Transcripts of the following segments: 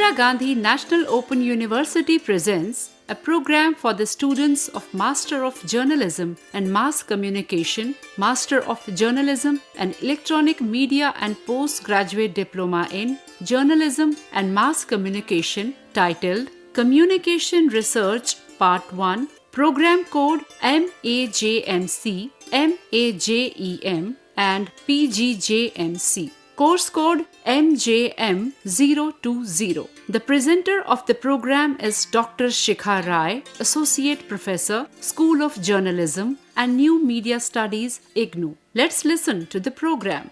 Indira Gandhi National Open University presents a program for the students of Master of Journalism and Mass Communication, Master of Journalism and Electronic Media and Postgraduate Diploma in Journalism and Mass Communication titled Communication Research Part 1, Program Code MAJMC, MAJEM and PGJMC. Course code MJM020. The presenter of the program is Dr. Shikha Rai, Associate Professor, School of Journalism and New Media Studies, IGNOU. Let's listen to the program.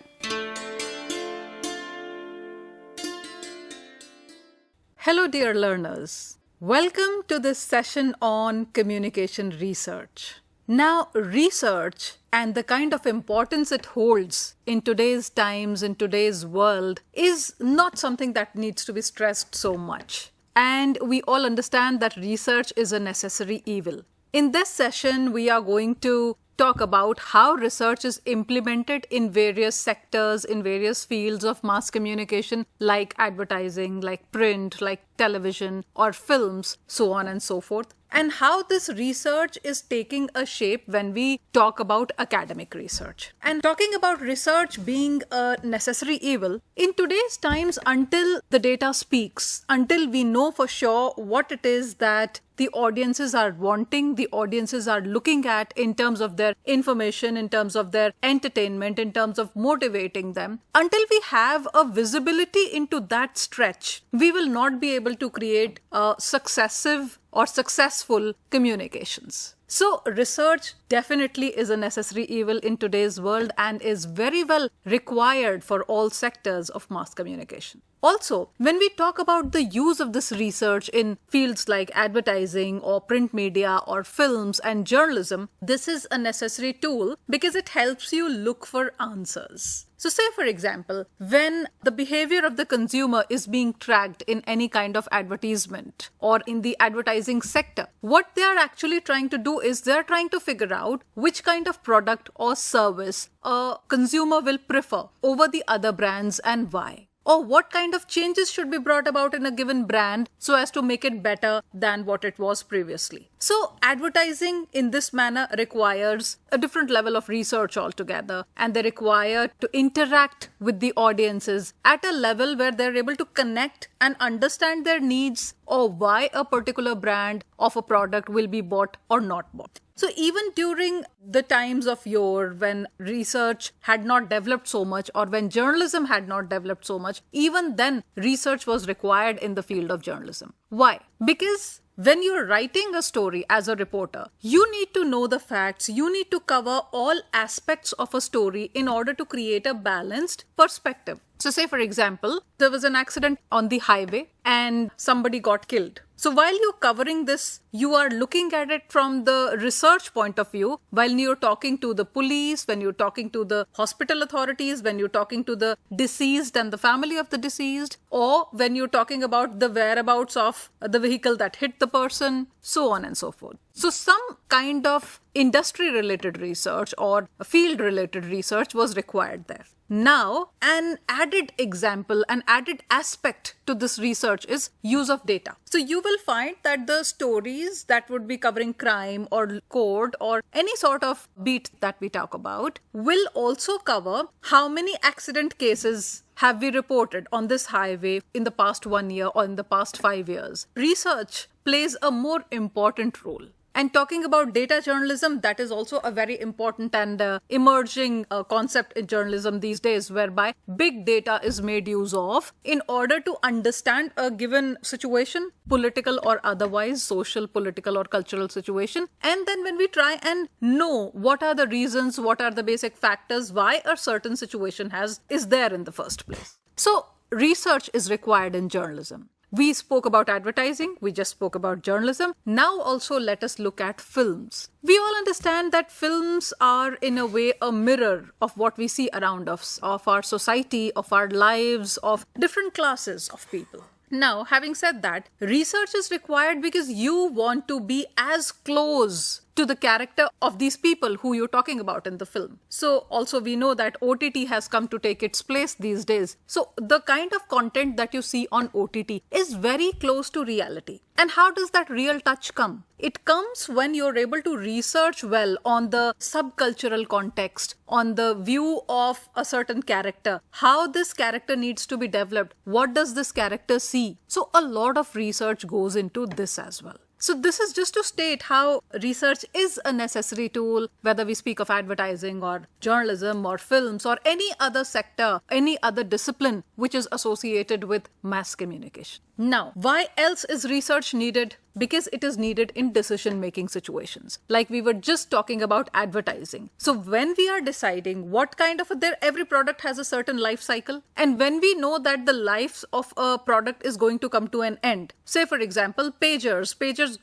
Hello dear learners. Welcome to this session on communication research. Now, research and the kind of importance it holds in today's times, in today's world, is not something that needs to be stressed so much. And we all understand that research is a necessary evil. In this session, we are going to talk about how research is implemented in various sectors, in various fields of mass communication, like advertising, like print, like television or films, so on and so forth, and how this research is taking a shape when we talk about academic research. And talking about research being a necessary evil, in today's times, until the data speaks, until we know for sure what it is that the audiences are wanting, the audiences are looking at in terms of their information, in terms of their entertainment, in terms of motivating them, until we have a visibility into that stretch, we will not be able to create successive or successful communications. So research definitely is a necessary evil in today's world and is very well required for all sectors of mass communication. Also, when we talk about the use of this research in fields like advertising or print media or films and journalism, this is a necessary tool because it helps you look for answers. So say, for example, when the behavior of the consumer is being tracked in any kind of advertisement or in the advertising sector, what they are actually trying to do is they are trying to figure out which kind of product or service a consumer will prefer over the other brands and why. Or what kind of changes should be brought about in a given brand so as to make it better than what it was previously. So advertising in this manner requires a different level of research altogether, and they require to interact with the audiences at a level where they're able to connect and understand their needs or why a particular brand of a product will be bought or not bought. So even during the times of yore, when research had not developed so much or when journalism had not developed so much, even then research was required in the field of journalism. Why? Because when you're writing a story as a reporter, you need to know the facts, you need to cover all aspects of a story in order to create a balanced perspective. So say, for example, there was an accident on the highway and somebody got killed. So while you're covering this, you are looking at it from the research point of view, while you're talking to the police, when you're talking to the hospital authorities, when you're talking to the deceased and the family of the deceased, or when you're talking about the whereabouts of the vehicle that hit the person, so on and so forth. So some kind of industry-related research or field-related research was required there. Now, an added example, an added aspect to this research is use of data. So you will find that the stories that would be covering crime or code or any sort of beat that we talk about will also cover how many accident cases have we reported on this highway in the past 1 year or in the past 5 years. Research plays a more important role. And talking about data journalism, that is also a very important and emerging concept in journalism these days, whereby big data is made use of in order to understand a given situation, political or otherwise, social, political or cultural situation. And then when we try and know what are the reasons, what are the basic factors, why a certain situation is there in the first place. So research is required in journalism. We spoke about advertising, we just spoke about journalism. Now also let us look at films. We all understand that films are in a way a mirror of what we see around us, of our society, of our lives, of different classes of people. Now, having said that, research is required because you want to be as close to the character of these people who you're talking about in the film. So also we know that OTT has come to take its place these days. So the kind of content that you see on OTT is very close to reality. And how does that real touch come? It comes when you're able to research well on the subcultural context, on the view of a certain character, how this character needs to be developed, what does this character see. So a lot of research goes into this as well. So this is just to state how research is a necessary tool, whether we speak of advertising or journalism or films or any other sector, any other discipline which is associated with mass communication. Now, why else is research needed? Because it is needed in decision-making situations. Like we were just talking about advertising. So when we are deciding what kind of every product has a certain life cycle, and when we know that the life of a product is going to come to an end, say for example, pagers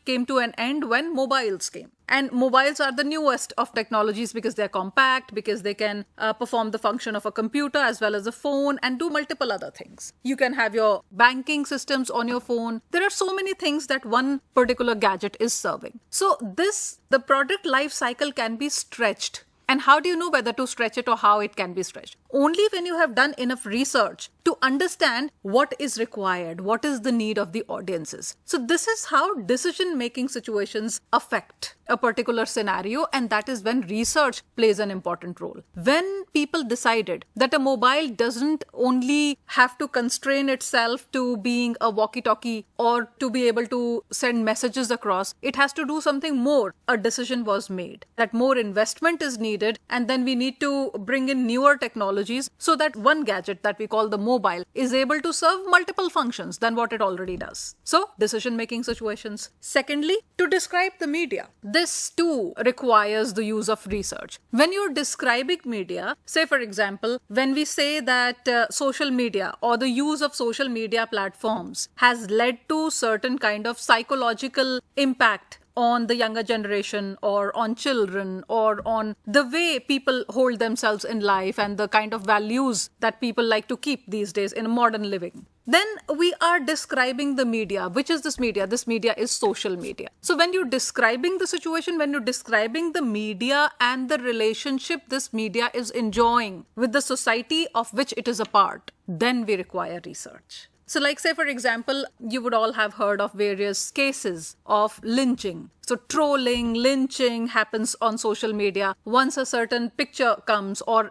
came to an end when mobiles came. And mobiles are the newest of technologies because they're compact, because they can perform the function of a computer as well as a phone and do multiple other things. You can have your banking systems on your phone. There are so many things that one particular gadget is serving. So the product life cycle can be stretched. And how do you know whether to stretch it or how it can be stretched? Only when you have done enough research to understand what is required, what is the need of the audiences. So this is how decision-making situations affect a particular scenario, and that is when research plays an important role. When people decided that a mobile doesn't only have to constrain itself to being a walkie-talkie or to be able to send messages across, it has to do something more. A decision was made that more investment is needed, and then we need to bring in newer technologies so that one gadget that we call the mobile is able to serve multiple functions than what it already does. So, decision-making situations. Secondly, to describe the media. This too requires the use of research. When you're describing media, say for example, when we say that social media or the use of social media platforms has led to certain kind of psychological impact on the younger generation or on children or on the way people hold themselves in life and the kind of values that people like to keep these days in modern living. Then we are describing the media. Which is this media? This media is social media. So when you're describing the situation, when you're describing the media and the relationship this media is enjoying with the society of which it is a part, then we require research. So like say for example, you would all have heard of various cases of lynching. So trolling, lynching happens on social media. Once a certain picture comes or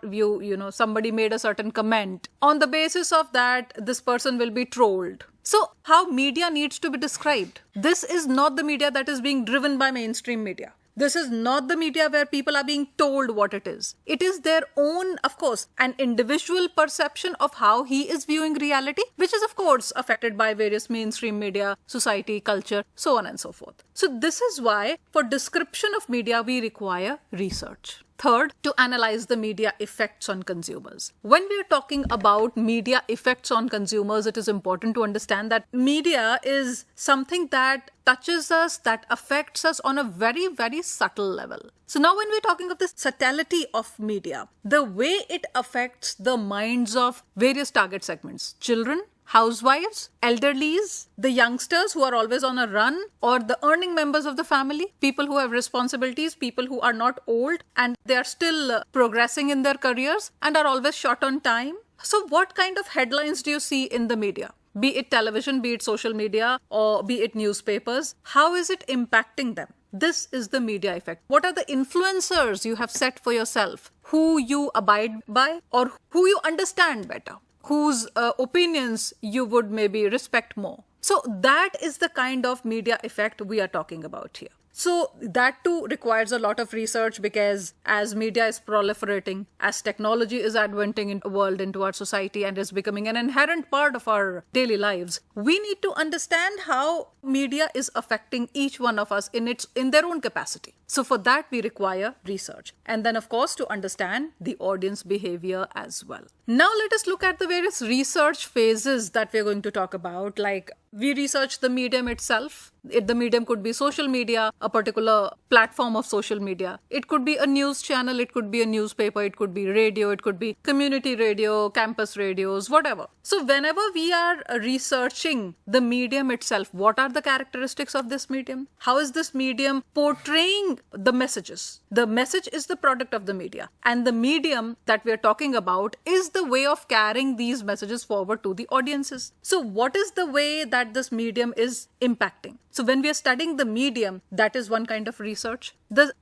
somebody made a certain comment, on the basis of that, this person will be trolled. So how media needs to be described? This is not the media that is being driven by mainstream media. This is not the media where people are being told what it is. It is their own, of course, an individual perception of how he is viewing reality, which is, of course, affected by various mainstream media, society, culture, so on and so forth. So this is why, for description of media, we require research. Third, to analyze the media effects on consumers. When we are talking about media effects on consumers, it is important to understand that media is something that touches us, that affects us on a very, very subtle level. So now when we're talking of the subtlety of media, the way it affects the minds of various target segments, children, housewives, elderlies, the youngsters who are always on a run, or the earning members of the family, people who have responsibilities, people who are not old and they are still progressing in their careers and are always short on time. So what kind of headlines do you see in the media? Be it television, be it social media, or be it newspapers, how is it impacting them? This is the media effect. What are the influencers you have set for yourself, who you abide by or who you understand better, whose opinions you would maybe respect more? So that is the kind of media effect we are talking about here. So that too requires a lot of research, because as media is proliferating, as technology is adventing in the world, into our society, and is becoming an inherent part of our daily lives, we need to understand how media is affecting each one of us in their own capacity. So for that we require research. And then of course to understand the audience behavior as well. Now let us look at the various research phases that we're going to talk about. Like we research the medium itself. The medium could be social media, a particular platform of social media. It could be a news channel, it could be a newspaper, it could be radio, it could be community radio, campus radios, whatever. So whenever we are researching the medium itself, what are the characteristics of this medium? How is this medium portraying the messages? The message is the product of the media, and the medium that we are talking about is the way of carrying these messages forward to the audiences. So what is the way that this medium is impacting? So when we are studying the medium, that is one kind of research.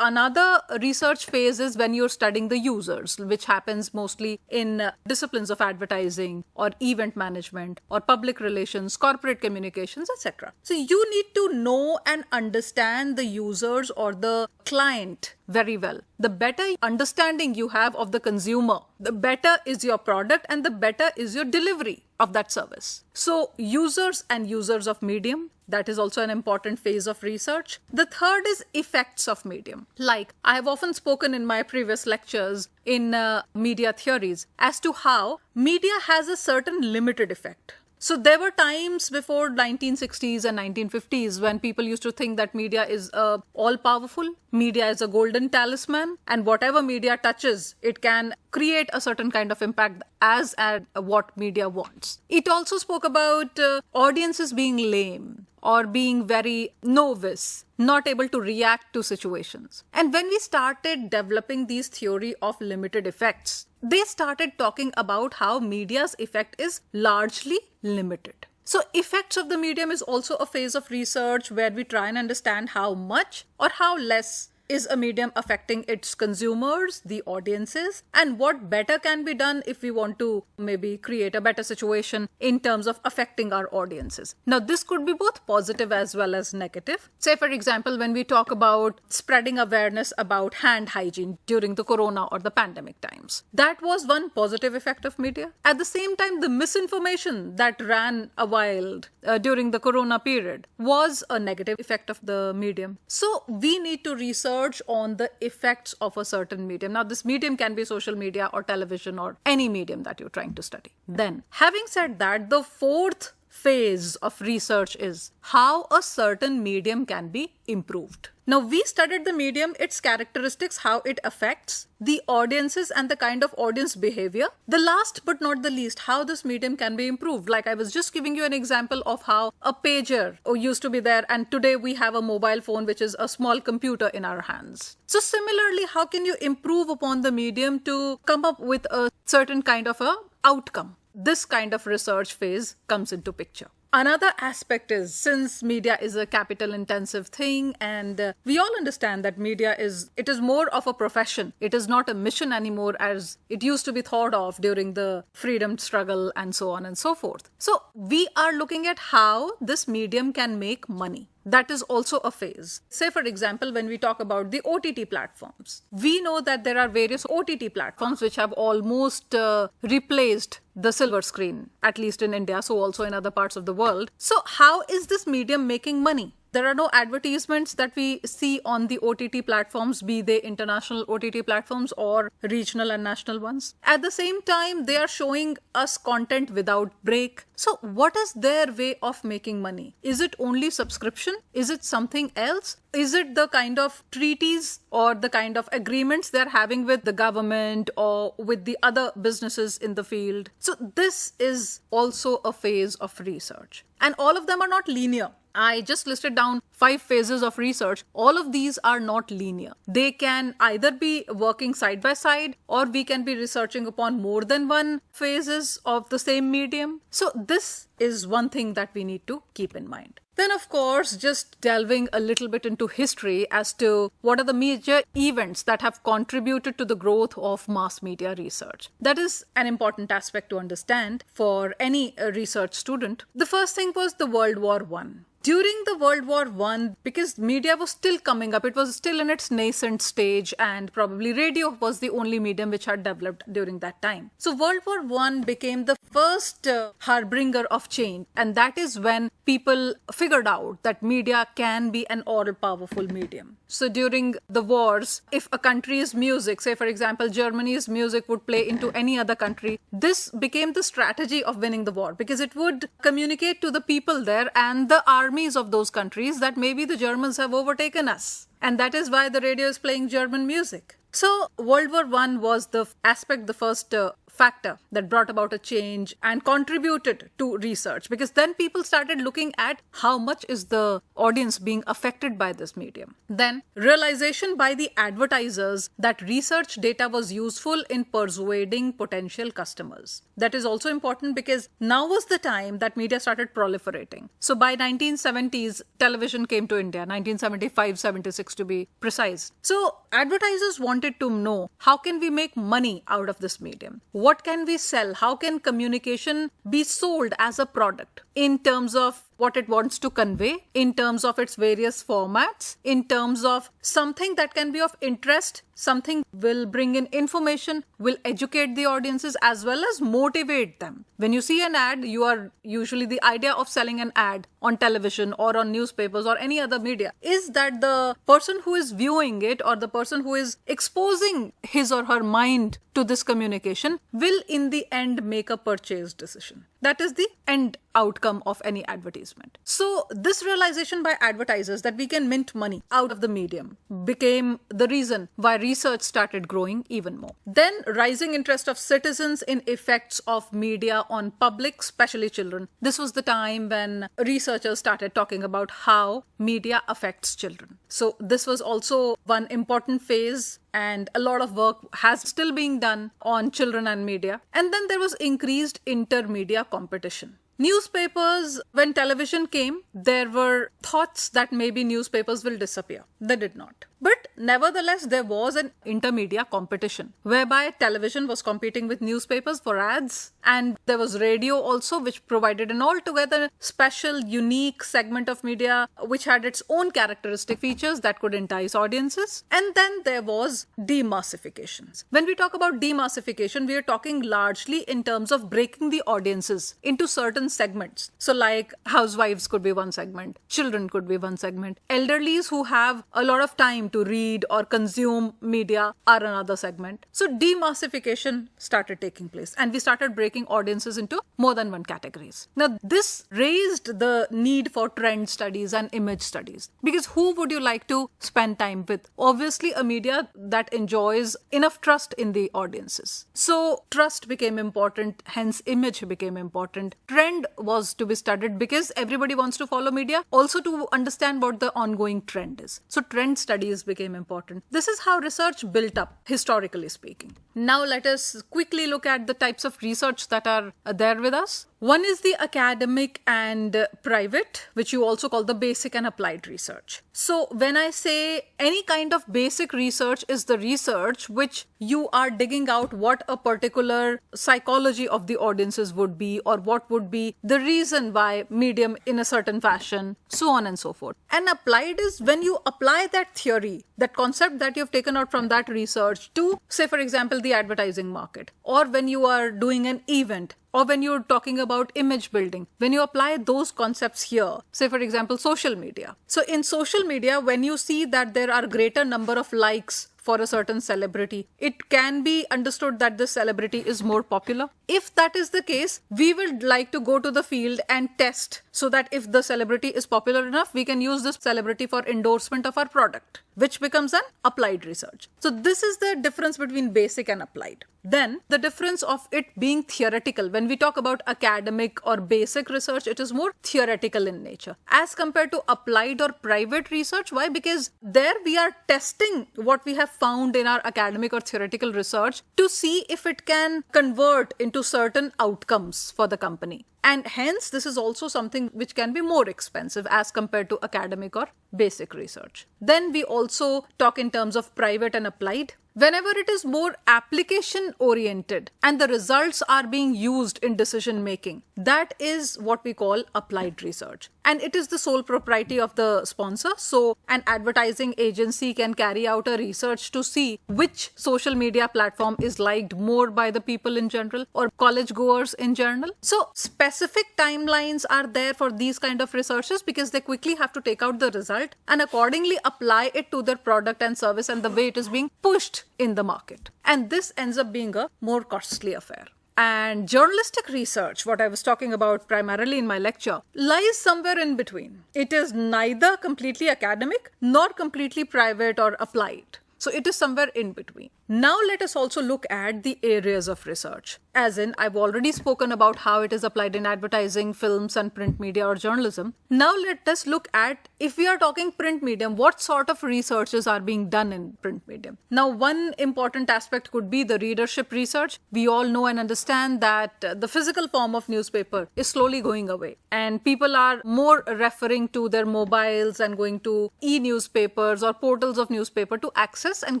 Another research phase is when you're studying the users, which happens mostly in disciplines of advertising or event management or public relations, corporate communications, etc. So you need to know and understand the users or the client very well. The better understanding you have of the consumer, the better is your product and the better is your delivery of that service. So users and users of medium, that is also an important phase of research. The third is effects of medium. Like I have often spoken in my previous lectures in media theories as to how media has a certain limited effect. So there were times before 1960s and 1950s when people used to think that media is all-powerful, media is a golden talisman, and whatever media touches, it can create a certain kind of impact as at what media wants. It also spoke about audiences being lame or being very novice, not able to react to situations. And when we started developing these theory of limited effects, they started talking about how media's effect is largely limited. So effects of the medium is also a phase of research where we try and understand how much or how less is a medium affecting its consumers, the audiences, and what better can be done if we want to maybe create a better situation in terms of affecting our audiences. Now, this could be both positive as well as negative. Say, for example, when we talk about spreading awareness about hand hygiene during the corona or the pandemic times, that was one positive effect of media. At the same time, the misinformation that ran wild during the corona period was a negative effect of the medium. So we need to research on the effects of a certain medium. Now, this medium can be social media or television or any medium that you're trying to study. Then, having said that, the fourth phase of research is how a certain medium can be improved. Now, we studied the medium, its characteristics, how it affects the audiences and the kind of audience behavior. The last but not the least, how this medium can be improved. Like I was just giving you an example of how a pager used to be there and today we have a mobile phone which is a small computer in our hands. So similarly, how can you improve upon the medium to come up with a certain kind of a outcome? This kind of research phase comes into picture. Another aspect is, since media is a capital intensive thing and we all understand that media is more of a profession. It is not a mission anymore as it used to be thought of during the freedom struggle and so on and so forth. So we are looking at how this medium can make money. That is also a phase. Say, for example, when we talk about the OTT platforms, we know that there are various OTT platforms which have almost replaced the silver screen, at least in India, so also in other parts of the world. So how is this medium making money? There are no advertisements that we see on the OTT platforms, be they international OTT platforms or regional and national ones. At the same time, they are showing us content without break. So what is their way of making money? Is it only subscription? Is it something else? Is it the kind of treaties or the kind of agreements they're having with the government or with the other businesses in the field? So this is also a phase of research. And all of them are not linear. I just listed down 5 phases of research. All of these are not linear. They can either be working side by side or we can be researching upon more than one phases of the same medium. So this is one thing that we need to keep in mind. Then, of course, just delving a little bit into history as to what are the major events that have contributed to the growth of mass media research. That is an important aspect to understand for any research student. The first thing was the World War I. During the World War I, because media was still coming up, it was still in its nascent stage and probably radio was the only medium which had developed during that time. So World War I became the first harbinger of change, and that is when people figured out that media can be an all-powerful medium. So during the wars, if a country's music, say for example Germany's music, would play into any other country, this became the strategy of winning the war, because it would communicate to the people there and the armies of those countries that maybe the Germans have overtaken us. And that is why the radio is playing German music. So World War I was the aspect, the first factor that brought about a change and contributed to research, because then people started looking at how much is the audience being affected by this medium. Then realization by the advertisers that research data was useful in persuading potential customers. That is also important because now was the time that media started proliferating. So by 1970s, television came to India, 1975-76 to be precise. So advertisers wanted to know, how can we make money out of this medium? What can we sell? How can communication be sold as a product in terms of what it wants to convey, in terms of its various formats, in terms of something that can be of interest, something will bring in information, will educate the audiences as well as motivate them. When you see an ad, you are usually, the idea of selling an ad on television or on newspapers or any other media is that the person who is viewing it or the person who is exposing his or her mind to this communication will in the end make a purchase decision. That is the end outcome of any advertisement. So this realization by advertisers that we can mint money out of the medium became the reason why research started growing even more. Then rising interest of citizens in effects of media on public, especially children. This was the time when researchers started talking about how media affects children. So this was also one important phase, and a lot of work has still being done on children and media. And then there was increased intermedia competition. Newspapers, when television came, there were thoughts that maybe newspapers will disappear. They did not. But nevertheless, there was an intermedia competition whereby television was competing with newspapers for ads, and there was radio also, which provided an altogether special, unique segment of media which had its own characteristic features that could entice audiences. And then there was demassification. When we talk about demassification, we are talking largely in terms of breaking the audiences into certain segments. So like housewives could be one segment, children could be one segment, elderlies who have a lot of time to read or consume media are another segment. So demassification started taking place and we started breaking audiences into more than one categories. Now this raised the need for trend studies and image studies, because who would you like to spend time with? Obviously a media that enjoys enough trust in the audiences. So trust became important, hence image became important. Trend was to be studied because everybody wants to follow media, also to understand what the ongoing trend is. So trend studies became important. This is how research built up, historically speaking. Now let us quickly look at the types of research that are there with us. One is the academic and private, which you also call the basic and applied research. So when I say any kind of basic research is the research which you are digging out what a particular psychology of the audiences would be, or what would be the reason why medium in a certain fashion, so on and so forth. And applied is when you apply that theory, that concept that you've taken out from that research to, say for example, the advertising market, or when you are doing an event, or when you're talking about image building, when you apply those concepts here, say for example, social media. So in social media, when you see that there are greater number of likes for a certain celebrity, it can be understood that the celebrity is more popular. If that is the case, we would like to go to the field and test so that if the celebrity is popular enough, we can use this celebrity for endorsement of our product, which becomes an applied research. So this is the difference between basic and applied. Then the difference of it being theoretical. When we talk about academic or basic research, it is more theoretical in nature as compared to applied or private research. Why? Because there we are testing what we have found in our academic or theoretical research to see if it can convert into certain outcomes for the company. And hence, this is also something which can be more expensive as compared to academic or basic research. Then we also talk in terms of private and applied. Whenever it is more application oriented and the results are being used in decision making, that is what we call applied research. And and it is the sole propriety of the sponsor. So an advertising agency can carry out a research to see which social media platform is liked more by the people in general or college goers in general. So specific timelines are there for these kind of researchers because they quickly have to take out the result and accordingly apply it to their product and service and the way it is being pushed in the market. And this ends up being a more costly affair. And journalistic research, what I was talking about primarily in my lecture, lies somewhere in between. It is neither completely academic nor completely private or applied. So it is somewhere in between. Now let us also look at the areas of research. As in, I've already spoken about how it is applied in advertising, films and print media or journalism. Now let us look at, if we are talking print medium, what sort of researches are being done in print medium. Now one important aspect could be the readership research. We all know and understand that the physical form of newspaper is slowly going away and people are more referring to their mobiles and going to e-newspapers or portals of newspaper to access and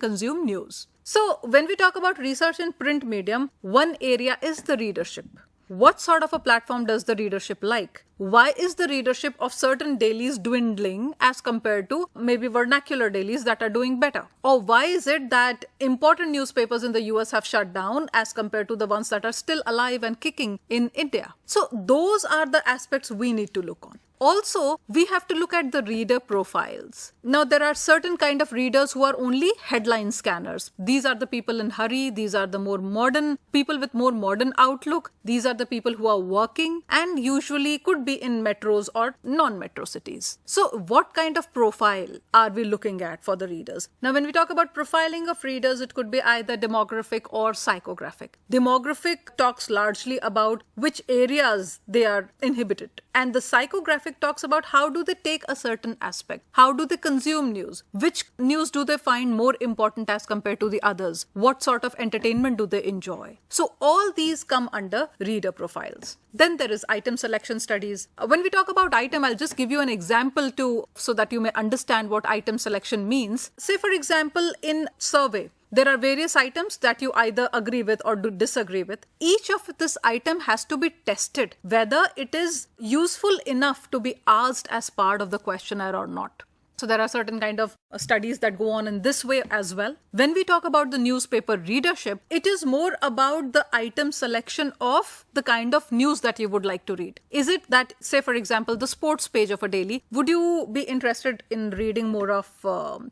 consume news. So when we talk about research in print medium, one area is the readership. What sort of a platform does the readership like? Why is the readership of certain dailies dwindling as compared to maybe vernacular dailies that are doing better? Or why is it that important newspapers in the US have shut down as compared to the ones that are still alive and kicking in India? So those are the aspects we need to look on. Also, we have to look at the reader profiles. Now, there are certain kind of readers who are only headline scanners. These are the people in hurry. These are the more modern people with more modern outlook. These are the people who are working and usually could be in metros or non-metro cities. So, what kind of profile are we looking at for the readers? Now, when we talk about profiling of readers, it could be either demographic or psychographic. Demographic talks largely about which areas they are inhibited. And the psychographic talks about how do they take a certain aspect, how do they consume news, which news do they find more important as compared to the others, what sort of entertainment do they enjoy. So all these come under reader profiles. Then there is item selection studies. When we talk about item, I'll just give you an example so that you may understand what item selection means. Say for example, in survey, there are various items that you either agree with or do disagree with. Each of this item has to be tested whether it is useful enough to be asked as part of the questionnaire or not. So there are certain kind of studies that go on in this way as well. When we talk about the newspaper readership, it is more about the item selection of the kind of news that you would like to read. Is it that, say for example, the sports page of a daily, would you be interested in reading more of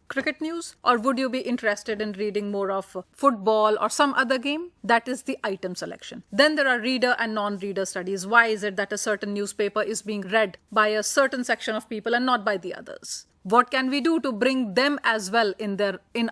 cricket news? Or would you be interested in reading more of football or some other game? That is the item selection. Then there are reader and non-reader studies. Why is it that a certain newspaper is being read by a certain section of people and not by the others? What can we do to bring them as well in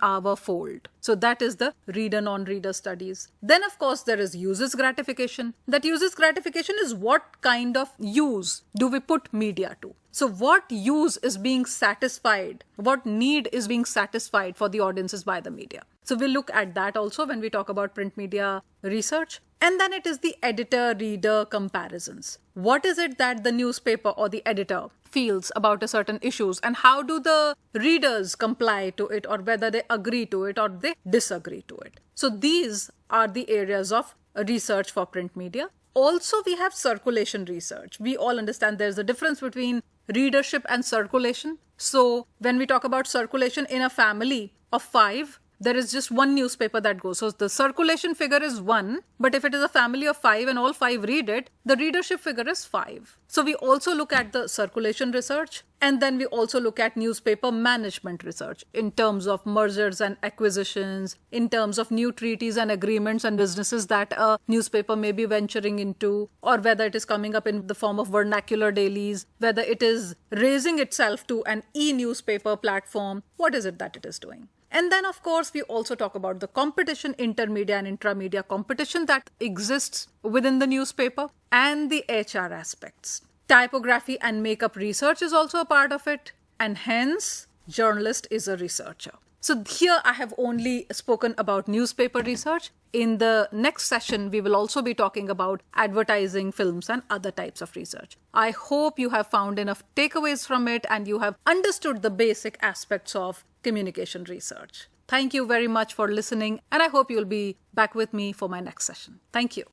our fold? So that is the reader non-reader studies. Then of course there is users gratification. That users gratification is what kind of use do we put media to? So what use is being satisfied? What need is being satisfied for the audiences by the media? So we'll look at that also when we talk about print media research. And then it is the editor-reader comparisons. What is it that the newspaper or the editor feels about a certain issues and how do the readers comply to it or whether they agree to it or they disagree to it. So these are the areas of research for print media. Also, we have circulation research. We all understand there's a difference between readership and circulation. So when we talk about circulation in a family of 5, there is just one newspaper that goes. So the circulation figure is 1, but if it is a family of 5 and all 5 read it, the readership figure is 5. So we also look at the circulation research and then we also look at newspaper management research in terms of mergers and acquisitions, in terms of new treaties and agreements and businesses that a newspaper may be venturing into, or whether it is coming up in the form of vernacular dailies, whether it is raising itself to an e-newspaper platform. What is it that it is doing? And then, of course, we also talk about the competition, intermedia and intramedia competition that exists within the newspaper and the HR aspects. Typography and makeup research is also a part of it. And hence, journalist is a researcher. So here I have only spoken about newspaper research. In the next session, we will also be talking about advertising, films, and other types of research. I hope you have found enough takeaways from it and you have understood the basic aspects of communication research. Thank you very much for listening, and I hope you'll be back with me for my next session. Thank you.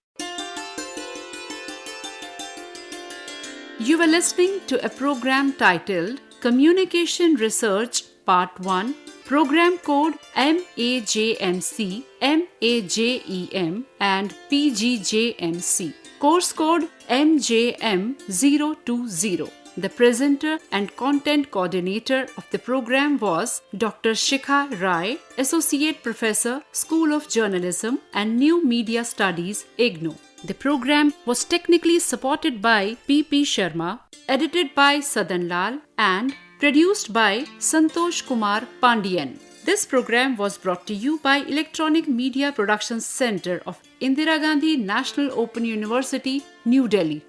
You were listening to a program titled Communication Research Part 1, Program Code MAJMC, MAJEM and PGJMC, Course Code MJM020. The presenter and content coordinator of the program was Dr. Shikha Rai, Associate Professor, School of Journalism and New Media Studies, IGNOU. The program was technically supported by P.P. Sharma, edited by Sadan Lal and produced by Santosh Kumar Pandian. This program was brought to you by Electronic Media Productions Center of Indira Gandhi National Open University, New Delhi.